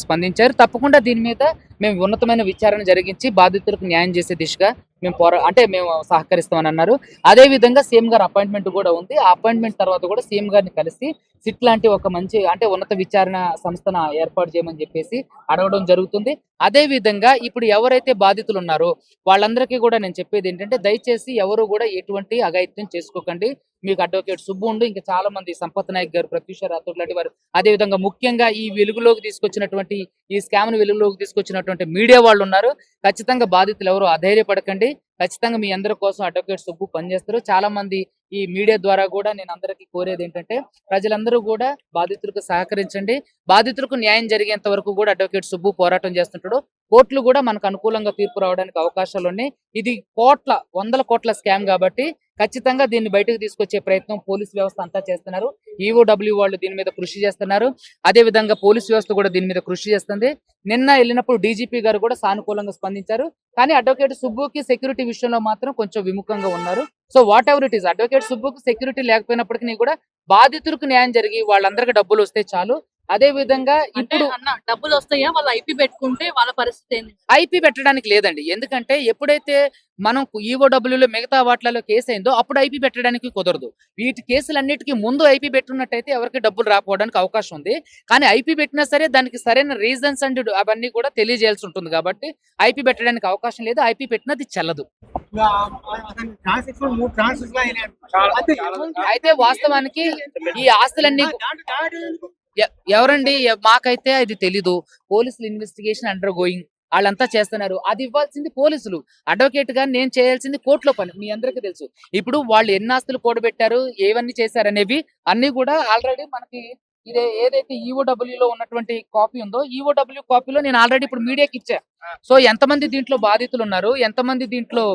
స్పందించారు. తప్పకుండా దీని మీద మేము ఉన్నతమైన విచారణ జరిగించి బాధితులకు న్యాయం చేసే దిశగా మేము సహకరిస్తామని అన్నారు. అదే విధంగా సీఎం గారి అపాయింట్మెంట్ కూడా ఉంది. ఆ అపాయింట్మెంట్ తర్వాత కూడా సీఎం గారిని కలిసి సిట్ లాంటి ఒక మంచి ఉన్నత విచారణ సంస్థను ఏర్పాటు చేయమని చెప్పేసి అడగడం జరుగుతుంది. అదే విధంగా ఇప్పుడు ఎవరైతే బాధితులు ఉన్నారో వాళ్ళందరికీ కూడా నేను చెప్పేది ఏంటంటే, దయచేసి ఎవరు కూడా ఎటువంటి అఘాయిత్యం చేసుకోకండి. మీకు అడ్వకేట్ సుబ్బు ఉండు, ఇంకా చాలా మంది సంపత్ నాయక్ గారు, ప్రత్యూష రాథోడ్ లాంటి వారు, అదే విధంగా ముఖ్యంగా ఈ వెలుగులోకి తీసుకొచ్చినటువంటి ఈ స్కామ్ ను వెలుగులోకి తీసుకొచ్చినటువంటి మీడియా వాళ్ళు ఉన్నారు. ఖచ్చితంగా బాధితులు ఎవరు అధైర్యపడకండి. ఖచ్చితంగా మీ అందరి కోసం అడ్వకేట్ సుబ్బు పనిచేస్తారు. చాలా మంది ఈ మీడియా ద్వారా కూడా నేను అందరికీ కోరేది ఏంటంటే, ప్రజలందరూ కూడా బాధితులకు సహకరించండి. బాధితులకు న్యాయం జరిగేంత వరకు కూడా అడ్వకేట్ సుబ్బు పోరాటం చేస్తుంటాడు. కోర్టులు కూడా మనకు అనుకూలంగా తీర్పు రావడానికి అవకాశాలు ఉన్నాయి. ఇది వందల కోట్ల స్కామ్ కాబట్టి ఖచ్చితంగా దీన్ని బయటకు తీసుకొచ్చే ప్రయత్నం పోలీస్ వ్యవస్థ అంతా చేస్తున్నారు. ఈఓడబ్ల్యూ వాళ్ళు దీని మీద కృషి చేస్తున్నారు. అదే విధంగా పోలీస్ వ్యవస్థ కూడా దీని మీద కృషి చేస్తుంది. నిన్న వెళ్ళినప్పుడు డీజీపీ గారు కూడా సానుకూలంగా స్పందించారు. కానీ అడ్వకేట్ సుబ్బుకి సెక్యూరిటీ విషయంలో మాత్రం కొంచెం విముఖంగా ఉన్నారు. So whatever it is, advocate సుబ్బుకి సెక్యూరిటీ లేకపోయినప్పటికీ కూడా బాధితులకు న్యాయం జరిగి వాళ్ళందరికీ డబ్బులు వస్తే చాలు. అదే విధంగా ఇప్పుడు డబ్బులు వస్తాయా, వాళ్ళు ఐపీ పెట్టుకుంటే వాళ్ళ పరిస్థితి ఏంది? ఐపీ పెట్టడానికి లేదండి. ఎందుకంటే ఎప్పుడైతే మనం ఈఓడబ్ల్యూలో మిగతా వాటిలలో కేసు అయిందో అప్పుడు ఐపీ పెట్టడానికి కుదరదు. వీటి కేసులన్నిటికీ ముందు ఐపీ పెట్టున్నట్టయితే ఎవరికి డబ్బులు రాకపోవడానికి అవకాశం ఉంది. కానీ ఐపీ పెట్టినా సరే దానికి సరైన రీజన్స్ అండ్ అవన్నీ కూడా తెలియజేయాల్సి ఉంటుంది కాబట్టి ఐపీ పెట్టడానికి అవకాశం లేదు. ఐపీ పెట్టినది చెల్లదు. అయితే వాస్తవానికి ఈ ఆస్తులన్నీ ఎవరండి, మాకైతే అది తెలీదు. పోలీసులు ఇన్వెస్టిగేషన్ అండర్ గోయింగ్, వాళ్ళంతా చేస్తున్నారు. అది ఇవ్వాల్సింది పోలీసులు. అడ్వకేట్ గా నేను చేయాల్సింది కోర్టులో పని. మీ అందరికీ తెలుసు. ఇప్పుడు వాళ్ళు ఎన్ని ఆస్తులు కూడబెట్టారు, ఏవన్నీ చేశారనేవి అన్ని కూడా ఆల్రెడీ మనకి ఏదైతే ఈఓడబ్ల్యూ లో ఉన్నటువంటి కాపీ ఉందో, ఈఓడబ్ల్యూ కాపీలో నేను ఆల్రెడీ ఇప్పుడు మీడియాకి ఇచ్చా. సో ఎంతమంది దీంట్లో బాధితులు ఉన్నారు, ఎంతమంది దీంట్లో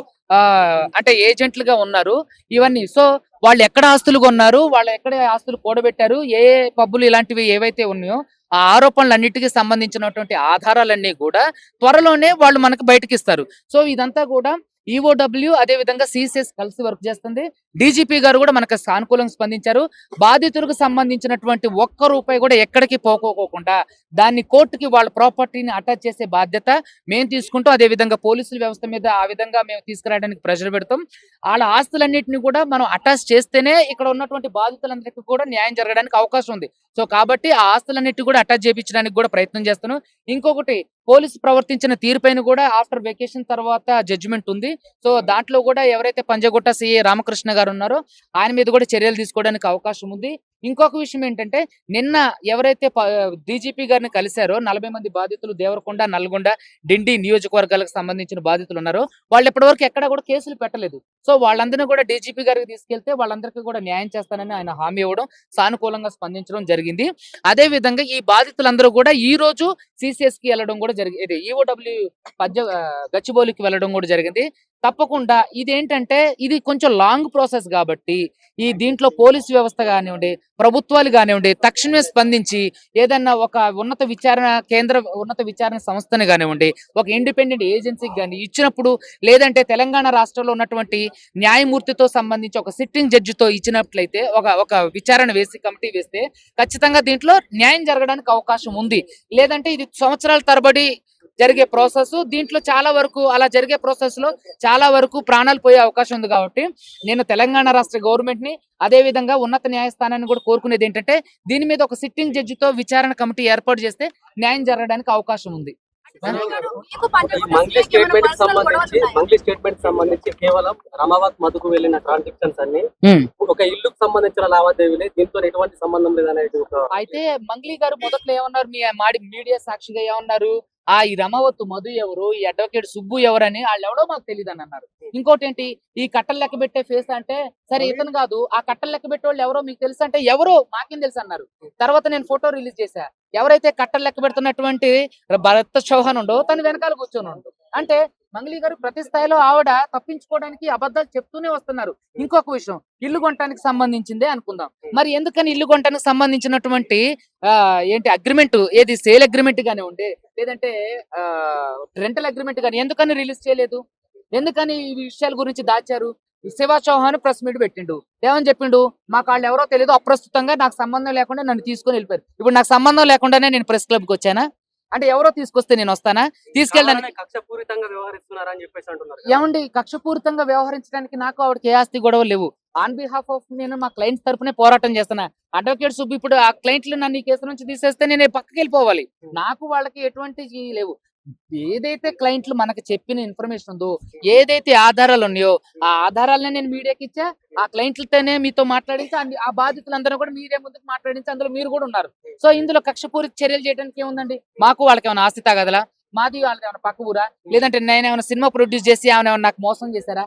అంటే ఏజెంట్లుగా ఉన్నారు, ఇవన్నీ. సో వాళ్ళు ఎక్కడ ఆస్తులు కొన్నారు, వాళ్ళు ఎక్కడ ఆస్తులు కూడబెట్టారు, ఏ పబ్బులు ఇలాంటివి ఏవైతే ఉన్నాయో ఆ ఆరోపణలన్నిటికీ సంబంధించినటువంటి ఆధారాలన్నీ కూడా త్వరలోనే వాళ్ళు మనకు బయటకి ఇస్తారు. సో ఇదంతా కూడా ఈఓడబ్ల్యూ అదే విధంగా సిసిఎస్ కలిసి వర్క్ చేస్తుంది. డీజీపీ గారు కూడా మనకు సానుకూలంగా స్పందించారు. బాధితులకు సంబంధించినటువంటి ఒక్క రూపాయి కూడా ఎక్కడికి పోకోకుండా దాన్ని కోర్టుకి వాళ్ళ ప్రాపర్టీని అటాచ్ చేసే బాధ్యత మేము తీసుకుంటూ, అదే విధంగా పోలీసుల వ్యవస్థ మీద ఆ విధంగా మేము తీసుకురావడానికి ప్రెషర్ పెడతాం. వాళ్ళ ఆస్తులన్నింటినీ కూడా మనం అటాచ్ చేస్తేనే ఇక్కడ ఉన్నటువంటి బాధితులందరికీ కూడా న్యాయం జరగడానికి అవకాశం ఉంది. సో కాబట్టి ఆ ఆస్తులన్నిటి కూడా అటాచ్ చేయించడానికి కూడా ప్రయత్నం చేస్తాను. ఇంకొకటి, పోలీసు ప్రవర్తించిన తీరుపైన కూడా ఆఫ్టర్ వెకేషన్ తర్వాత జడ్జిమెంట్ ఉంది. సో దాంట్లో కూడా ఎవరైతే పంజగుట్ట సిఐ రామకృష్ణ గారు ఉన్నారో ఆయన మీద కూడా చర్యలు తీసుకోవడానికి అవకాశం ఉంది. ఇంకొక విషయం ఏంటంటే, నిన్న ఎవరైతే డీజీపీ గారిని కలిశారో 40 మంది బాధితులు దేవరకొండ, నల్గొండ, డిండి నియోజకవర్గాలకు సంబంధించిన బాధితులు ఉన్నారో వాళ్ళు ఇప్పటివరకు ఎక్కడ కూడా కేసులు పెట్టలేదు. సో వాళ్ళందరినీ కూడా డీజీపీ గారికి తీసుకెళ్తే వాళ్ళందరికీ కూడా న్యాయం చేస్తానని ఆయన హామీ ఇవ్వడం, సానుకూలంగా స్పందించడం జరిగింది. అదే విధంగా ఈ బాధితులందరూ కూడా ఈ రోజు సిసిఎస్ కి వెళ్ళడం కూడా జరిగింది. ఈఓడబ్ల్యూ గచ్చిబౌలికి వెళ్ళడం కూడా జరిగింది. తప్పకుండా ఇదేంటంటే ఇది కొంచెం లాంగ్ ప్రాసెస్ కాబట్టి దీంట్లో పోలీసు వ్యవస్థ కానివ్వండి, ప్రభుత్వాలు కానివ్వండి, తక్షణమే స్పందించి ఏదన్నా ఒక ఉన్నత విచారణ సంస్థని కానివ్వండి, ఒక ఇండిపెండెంట్ ఏజెన్సీకి కానీ ఇచ్చినప్పుడు, లేదంటే తెలంగాణ రాష్ట్రంలో ఉన్నటువంటి న్యాయమూర్తితో సంబంధించి ఒక సిట్టింగ్ జడ్జితో ఇచ్చినట్లయితే ఒక విచారణ కమిటీ వేస్తే ఖచ్చితంగా దీంట్లో న్యాయం జరగడానికి అవకాశం ఉంది. లేదంటే ఇది సంవత్సరాల తరబడి జరిగే ప్రాసెస్. దీంట్లో చాలా వరకు అలా జరిగే ప్రాసెస్ లో చాలా వరకు ప్రాణాలు పోయే అవకాశం ఉంది. కాబట్టి నేను తెలంగాణ రాష్ట్ర గవర్నమెంట్ ని, అదే విధంగా ఉన్నత న్యాయస్థానాన్ని కూడా కోరుకునేది ఏంటంటే, దీని మీద ఒక సిట్టింగ్ జడ్జితో విచారణ కమిటీ ఏర్పాటు చేస్తే న్యాయం జరగడానికి అవకాశం ఉంది. మంత్లీ స్టేట్మెంట్ సంబంధించి కేవలం రమావత్ మధుకు వెళ్ళిన ట్రాన్సాక్షన్స్ అన్ని ఒక ఇల్లుకు సంబంధించిన లావాదేవీలే, దీంతో ఎటువంటి సంబంధం లేదనేది. అయితే మంగ్లీ గారు మొదట్లో ఏమన్నారు, మీడియా సాక్షిగా ఏమన్నారు, ఈ రమావత్ మధు ఎవరు, ఈ అడ్వకేట్ సుబ్బు ఎవరని వాళ్ళు ఎవడో మాకు తెలియదు అని అన్నారు. ఇంకోటి ఏంటి, ఈ కట్టలు లెక్క పెట్టే ఫేస్ అంటే, సరే ఇతను కాదు, ఆ కట్టలు లెక్క పెట్టే వాళ్ళు ఎవరో మీకు తెలుసు అంటే, ఎవరో మాకేం తెలుసు అన్నారు. తర్వాత నేను ఫోటో రిలీజ్ చేశా. ఎవరైతే కట్టలు లెక్క పెడుతున్నటువంటి భరత్ చౌహాన్ ఉండో తను వెనకాల కూర్చొని ఉండు. అంటే మంగ్లీ గారు ప్రతి స్థాయిలో ఆవిడ తప్పించుకోవడానికి అబద్ధాలు చెప్తూనే వస్తున్నారు. ఇంకొక విషయం, ఇల్లు కొనడానికి సంబంధించిందే అనుకుందాం. మరి ఎందుకని ఇల్లు కొనడానికి సంబంధించినటువంటి అగ్రిమెంట్, ఏది సేల్ అగ్రిమెంట్ కానివ్వండి, లేదంటే రెంటల్ అగ్రిమెంట్ కానీ ఎందుకని రిలీజ్ చేయలేదు? ఎందుకని ఈ విషయాల గురించి దాచారు? శివ చౌహాన్ ప్రెస్ మీట్ పెట్టిండు. ఏమని చెప్పిండు, మాకు వాళ్ళు ఎవరో తెలియదు, అప్రస్తుతంగా నాకు సంబంధం లేకుండా నన్ను తీసుకొని వెళ్ళిపోయారు. ఇప్పుడు నాకు సంబంధం లేకుండానే నేను ప్రెస్ క్లబ్కి వచ్చానా? అంటే ఎవరో తీసుకొస్తే నేను వస్తానా? తీసుకెళ్ళడానికి కావాలనే కక్షపూరితంగా వ్యవహరిస్తున్నారని చెప్పేసి అంటున్నారు. ఏమండి కక్షపూరితంగా వ్యవహరించడానికి నాకు ఆవిడకి ఏ ఆస్తి గొడవలు లేవు. ఆన్ బిహాఫ్ ఆఫ్ నేను మా క్లయింట్స్ తరపునే పోరాటం చేస్తున్నా. అడ్వకేట్ సుబ్బు ఇప్పుడు ఆ క్లయింట్లు నన్ను ఈ కేసు నుంచి తీసేస్తే నేను పక్కకి వెళ్ళిపోవాలి. నాకు వాళ్ళకి ఎటువంటి లేవు. ఏదైతే క్లయింట్లు మనకు చెప్పిన ఇన్ఫర్మేషన్ ఉందో, ఏదైతే ఆధారాలు ఉన్నాయో ఆ ఆధారాలనే నేను మీడియాకి ఇచ్చా. ఆ క్లయింట్లతోనే మీతో మాట్లాడించి ఆ బాధితులందరూ కూడా మీడియా ముందుకు మాట్లాడించి అందులో మీరు కూడా ఉన్నారు. సో ఇందులో కక్షపూరిత చర్యలు చేయడానికి ఏముందండి? మాకు వాళ్ళకి ఏమైనా ఆస్తి తగదలా? మాది వాళ్ళది ఏమైనా పక్క ఊరా? లేదంటే నేనేమైనా సినిమా ప్రొడ్యూస్ చేసి ఏమైనా నాకు మోసం చేశారా?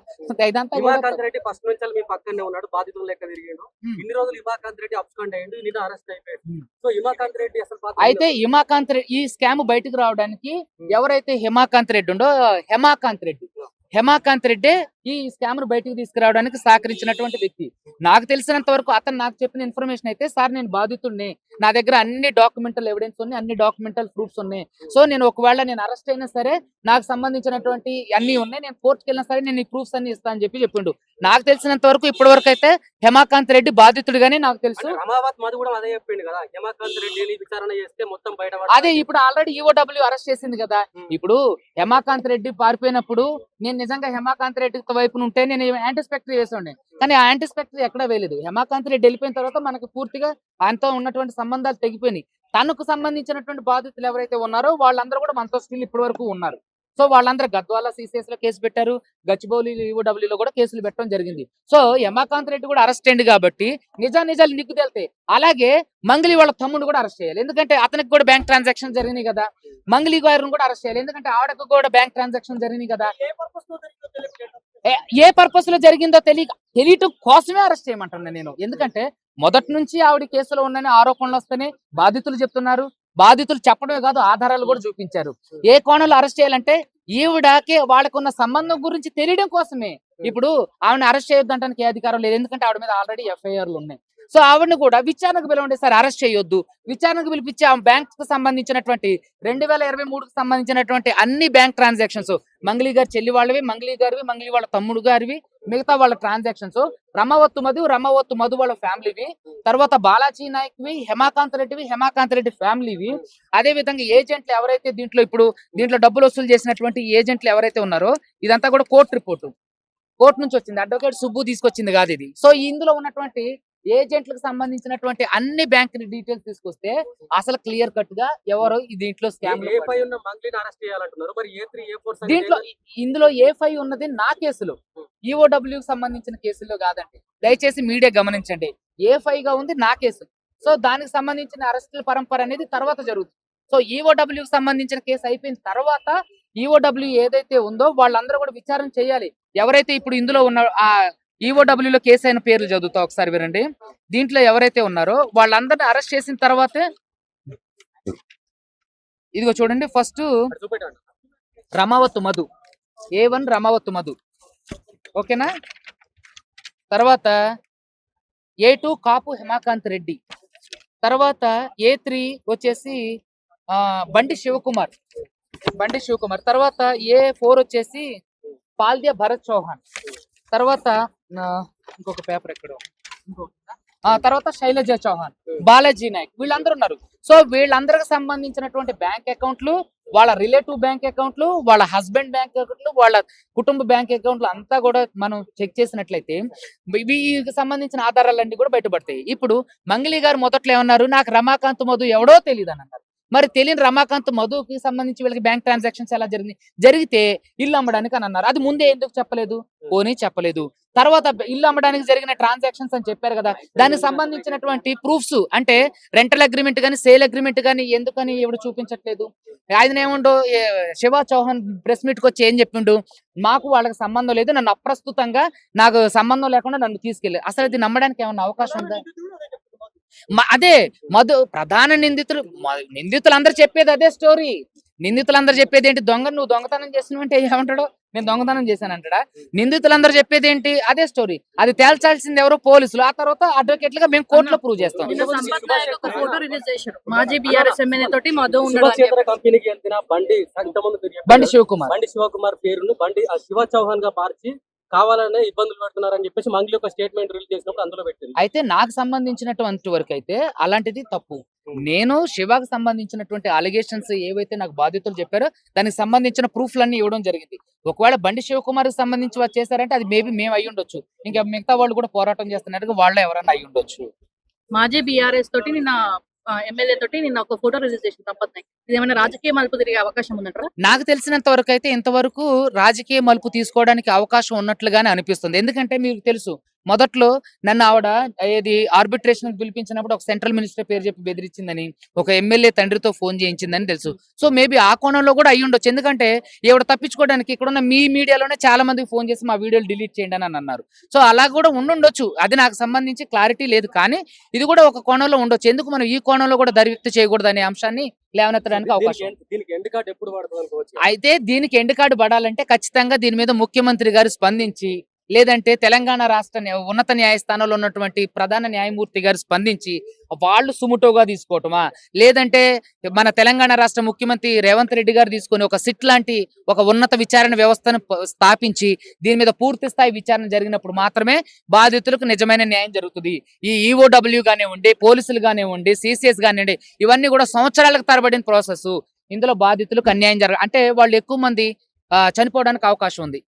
ఇదంతా హిమాకాంత్ రెడ్డి ఫస్ట్ నుంచి మీ పక్కనే ఉన్నాడు, బాధితుల లెక్క తిరిగాడు. ఇన్ని రోజులు హిమాకాంత్ రెడ్డి అబ్స్కాండ్ అయ్యిండు, నిన్న అరెస్ట్ అయిపోయాడు. సో హిమాకాంత్ రెడ్డి అసలు పాత్ర అయితే హిమాకాంత్ రెడ్డి ఈ స్కామ్ బయటకు రావడానికి ఎవరైతే హిమాకాంత్ రెడ్డి ఉండో హేమాకాంత్ రెడ్డి ఈ స్కామ్ ను బయటకు తీసుకురావడానికి సహకరించినటువంటి వ్యక్తి. నాకు తెలిసినంత వరకు అతను నాకు చెప్పిన ఇన్ఫర్మేషన్ అయితే, సార్ నేను బాధితుడిని, నా దగ్గర అన్ని డాక్యుమెంటల్ ఎవిడెన్స్ ఉన్నాయి, అన్ని డాక్యుమెంటల్ ప్రూఫ్స్ ఉన్నాయి. సో నేను ఒకవేళ నేను అరెస్ట్ అయినా సరే నాకు సంబంధించినటువంటి అన్ని ఉన్నాయి, నేను కోర్టుకి వెళ్ళినా సరే నేను ఈ ప్రూఫ్స్ అన్ని ఇస్తా అని చెప్పిండు. నాకు తెలిసినంత వరకు ఇప్పటి వరకు అయితే హేమాకాంత్ రెడ్డి బాధితుడిగానే నాకు తెలుసు. రమావత్ మధు కూడా అదే చెప్పిండు కదా, హిమాకాంత్ రెడ్డిని విచారణ చేస్తే మొత్తం బయట అదే ఇప్పుడు ఆల్రెడీ ఈఓడబ్ల్యూ అరెస్ట్ చేసింది కదా. ఇప్పుడు హేమాకాంత్ రెడ్డి పారిపోయినప్పుడు నేను నిజంగా హేమాకాంత్ రెడ్డి వైపు ఉంటే నేను యాంటిస్పెక్టరీ చేస్తుండే, కానీ ఆ యాంటిస్పెక్టరీ ఎక్కడ వేయలేదు. హేమాకాంత్ రెడ్డి వెళ్ళిపోయిన తర్వాత మనకు పూర్తిగా ఆయనతో ఉన్నటువంటి సంబంధాలు తెగిపోయినాయి. తనకు సంబంధించినటువంటి బాధితులు ఎవరైతే ఉన్నారో వాళ్ళందరూ కూడా మనతో స్టిల్ ఇప్పటి వరకు ఉన్నారు. సో వాళ్ళందరూ గద్వాల సిసిఎస్ లో కేసు పెట్టారు, గచ్చిబౌలి ఈఓడబ్ల్యూలో కూడా కేసులు పెట్టడం జరిగింది. సో హేమాకాంత్ రెడ్డి కూడా అరెస్ట్ అయింది కాబట్టి నిజాలు నిగ్గు తేలుతాయి. అలాగే మంగళి వాళ్ళ తమ్ముడు కూడా అరెస్ట్ చేయాలి, ఎందుకంటే అతనికి కూడా బ్యాంక్ ట్రాన్సాక్షన్ జరిగినాయి కదా. మంగళి గారిని కూడా అరెస్ట్ చేయాలి, ఎందుకంటే ఆవిడకు కూడా బ్యాంక్ ట్రాన్సాక్షన్ జరిగినాయి కదా. ఏ పర్పస్ లో జరిగిందో తెలియటం కోసమే అరెస్ట్ చేయమంటున్నా నేను. ఎందుకంటే మొదటి నుంచి ఆవిడ కేసులో ఉన్నని ఆరోపణలు వస్తేనే బాధితులు చెప్తున్నారు. బాధితులు చెప్పడమే కాదు, ఆధారాలు కూడా చూపించారు. ఏ కోణంలో అరెస్ట్ చేయాలంటే ఈవిడకి వాళ్ళకున్న సంబంధం గురించి తెలియడం కోసమే. ఇప్పుడు ఆవిడని అరెస్ట్ చేయొద్దంటానికి ఏ అధికారం లేదు, ఎందుకంటే ఆవిడ మీద ఆల్రెడీ ఎఫ్ఐఆర్లు ఉన్నాయి. సో ఆవిడని కూడా విచారణకు పిలవండి సార్, అరెస్ట్ చేయొద్దు. విచారణకు పిలిపించి ఆ బ్యాంక్ కు సంబంధించినటువంటి 2023కు సంబంధించినటువంటి అన్ని బ్యాంక్ ట్రాన్సాక్షన్స్, మంగళి గారి చెల్లి వాళ్ళవి, మంగళి గారివి, మంగళి వాళ్ళ తమ్ముడు గారివి, మిగతా వాళ్ళ ట్రాన్సాక్షన్స్, రమావత్ మధు వాళ్ళ ఫ్యామిలీవి, తర్వాత బాలాజీ నాయక్వి, హేమాకాంత్ రెడ్డి ఫ్యామిలీవి, అదే విధంగా ఏజెంట్లు ఎవరైతే దీంట్లో డబ్బులు వసూలు చేసినటువంటి ఏజెంట్లు ఎవరైతే ఉన్నారో ఇదంతా కూడా కోర్టు నుంచి వచ్చింది. అడ్వకేట్ సుబ్బు తీసుకొచ్చింది కాదు ఇది. సో ఇందులో ఉన్నటువంటి ఏజెంట్లకు సంబంధించినటువంటి అన్ని బ్యాంక్ డీటెయిల్స్ తీసుకొస్తే అసలు క్లియర్ కట్ గా ఎవరో దీంట్లో స్కామ్ దీంట్లో ఇందులో A5 ఉన్నది నా కేసులో, ఈఓడబ్ల్యూ సంబంధించిన కేసుల్లో కాదండి. దయచేసి మీడియా గమనించండి, A5 గా ఉంది నా కేసు. సో దానికి సంబంధించిన అరెస్టుల పరంపర అనేది తర్వాత జరుగుతుంది. సో ఈఓడబ్ల్యూ సంబంధించిన కేసు అయిపోయిన తర్వాత ఈఓడబ్ల్యూ ఏదైతే ఉందో వాళ్ళందరూ కూడా విచారణ చేయాలి. ఎవరైతే ఇప్పుడు ఇందులో ఉన్న ఆ ఈఓడబ్ల్యూలో కేసు అయిన పేర్లు చదువుతా ఒకసారి వినండి. దీంట్లో ఎవరైతే ఉన్నారో వాళ్ళందరినీ అరెస్ట్ చేసిన తర్వాతే ఇదిగో చూడండి, ఫస్ట్ రమావత్ మధు, A1 రమావత్ మధు, ఓకేనా. తర్వాత A2 కాపు హేమాకాంత్ రెడ్డి, తర్వాత A3 వచ్చేసి బండి శివకుమార్, తర్వాత A4 వచ్చేసి పాల్దియా భరత్ చౌహాన్, తర్వాత ఇంకొక పేపర్ ఎక్కడ, తర్వాత శైలజ చౌహాన్, బాలాజీ నాయక్, వీళ్ళందరూ ఉన్నారు. సో వీళ్ళందరికి సంబంధించినటువంటి బ్యాంక్ అకౌంట్లు, వాళ్ళ రిలేటివ్ బ్యాంక్ అకౌంట్లు, వాళ్ళ హస్బెండ్ బ్యాంక్ అకౌంట్లు, వాళ్ళ కుటుంబ బ్యాంక్ అకౌంట్లు అంతా కూడా మనం చెక్ చేసినట్లయితే వీటికి సంబంధించిన ఆధారాలన్నీ కూడా బయటపడతాయి. ఇప్పుడు మంగళి గారు మొదట్లో ఏమన్నారు, నాకు రమాకాంత్ మధు ఎవడో తెలియదు అని అన్నారు. మరి తెలియని రమాకాంత్ మధుకి సంబంధించి వీళ్ళకి బ్యాంక్ ట్రాన్సాక్షన్స్ ఎలా జరిగితే ఇల్లు అమ్మడానికి అని అన్నారు. అది ముందే ఎందుకు చెప్పలేదు? పోనీ చెప్పలేదు. తర్వాత ఇల్లు అమ్మడానికి జరిగిన ట్రాన్సాక్షన్స్ అని చెప్పారు కదా, దానికి సంబంధించినటువంటి ప్రూఫ్స్ అంటే రెంటల్ అగ్రిమెంట్ గానీ సేల్ అగ్రిమెంట్ గానీ ఎందుకని ఎవరు చూపించట్లేదు? ఆయన ఏముండో శివ చౌహాన్ ప్రెస్ మీట్ కి వచ్చి ఏం చెప్పిండు, మాకు వాళ్ళకి సంబంధం లేదు, నన్ను అప్రస్తుతంగా నాకు సంబంధం లేకుండా నన్ను తీసుకెళ్ళి. అసలు ఇది నమ్మడానికి ఏమన్నా అవకాశం ఉందా? అదే మధు ప్రధాన నిందితులు అందరు చెప్పేది అదే స్టోరీ. నిందితులందరూ చెప్పేది ఏంటి? నువ్వు దొంగతనం చేసినావు అంటే ఏమంటాడు, నేను దొంగతనం చేశాను అంటాడా? నిందితులందరూ చెప్పేది ఏంటి? అదే స్టోరీ. అది తేల్చాల్సింది ఎవరు? పోలీసులు. ఆ తర్వాత అడ్వకేట్లుగా మేము కోర్టులో ప్రూవ్ చేస్తాం. బండి శివకుమార్ పేరును శివ చౌహాన్ గా మార్చి కావాలనే ఇబ్బందులు పెడుతున్నారని చెప్పేసి మంగ్లీ ఒక స్టేట్మెంట్ రిలీజ్ చేసినప్పుడు అందులో పెట్టింది. అయితే నాకు సంబంధించినటువంటి వరకు అయితే అలాంటిది తప్పు. నేను శివాకి సంబంధించినటువంటి అలిగేషన్స్ ఏవైతే నాకు బాధితులు చెప్పారో దానికి సంబంధించిన ప్రూఫ్లన్నీ ఇవ్వడం జరిగింది. ఒకవేళ బండి శివకుమార్కి సంబంధించి వాళ్ళు చేశారంటే అది మేబీ మేము అయ్యి ఉండొచ్చు. ఇంకా మిగతా వాళ్ళు కూడా పోరాటం చేస్తున్నట్టుగా వాళ్ళే ఎవరన్నా అయ్యి ఉండొచ్చు. మాజీ బీఆర్ఎస్ తోటి నిన్న ఎమ్మెల్యే తోటి నిన్న ఒక ఫోటో రిలీజ్ చేసిన తప్పదు. ఇదేమైనా రాజకీయ మలుపు తిరిగే అవకాశం ఉందంటారా? నాకు తెలిసినంత వరకు అయితే ఇంతవరకు రాజకీయ మలుపు తీసుకోవడానికి అవకాశం ఉన్నట్లుగానే అనిపిస్తుంది. ఎందుకంటే మీకు తెలుసు మొదట్లో నన్ను ఆవిడ ఏది ఆర్బిట్రేషన్ పిలిపించినప్పుడు ఒక సెంట్రల్ మినిస్టర్ పేరు చెప్పి బెదిరించిందని, ఒక ఎమ్మెల్యే తండ్రితో ఫోన్ చేయించిందని తెలుసు. సో మేబీ ఆ కోణంలో కూడా అయ్యి ఉండొచ్చు. ఎందుకంటే ఈవిడ తప్పించుకోవడానికి ఇక్కడున్న మీ మీడియాలోనే చాలా మందికి ఫోన్ చేసి మా వీడియోలు డిలీట్ చేయండి అని అన్నారు. సో అలా కూడా ఉండుండొచ్చు. అది నాకు సంబంధించి క్లారిటీ లేదు. కానీ ఇది కూడా ఒక కోణంలో ఉండొచ్చు. ఎందుకు మనం ఈ కోణంలో కూడా దర్యాప్తు చేయకూడదు అనే అంశాన్ని లేవనెత్తడానికి అవకాశం. దీనికి ఎండ్ కార్డ్ ఎప్పుడు పడుతుంది అనుకోవచ్చు? అయితే దీనికి ఎండ్ కార్డు పడాలంటే ఖచ్చితంగా దీని మీద ముఖ్యమంత్రి గారు స్పందించి, లేదంటే తెలంగాణ రాష్ట్ర ఉన్నత న్యాయస్థానంలో ఉన్నటువంటి ప్రధాన న్యాయమూర్తి గారు స్పందించి వాళ్ళు సుముటోగా తీసుకోవటమా, లేదంటే మన తెలంగాణ రాష్ట్ర ముఖ్యమంత్రి రేవంత్ రెడ్డి గారు తీసుకొని ఒక సిట్ లాంటి ఒక ఉన్నత విచారణ వ్యవస్థను స్థాపించి దీని మీద పూర్తి స్థాయి విచారణ జరిగినప్పుడు మాత్రమే బాధితులకు నిజమైన న్యాయం జరుగుతుంది. ఈ ఈఓడబ్ల్యూ కానివ్వండి, పోలీసులు కానివ్వండి, సిసిఎస్ కానివ్వండి, ఇవన్నీ కూడా సంవత్సరాలకు తరబడిన ప్రాసెస్. ఇందులో బాధితులకు అన్యాయం అంటే వాళ్ళు ఎక్కువ మంది చనిపోవడానికి అవకాశం ఉంది.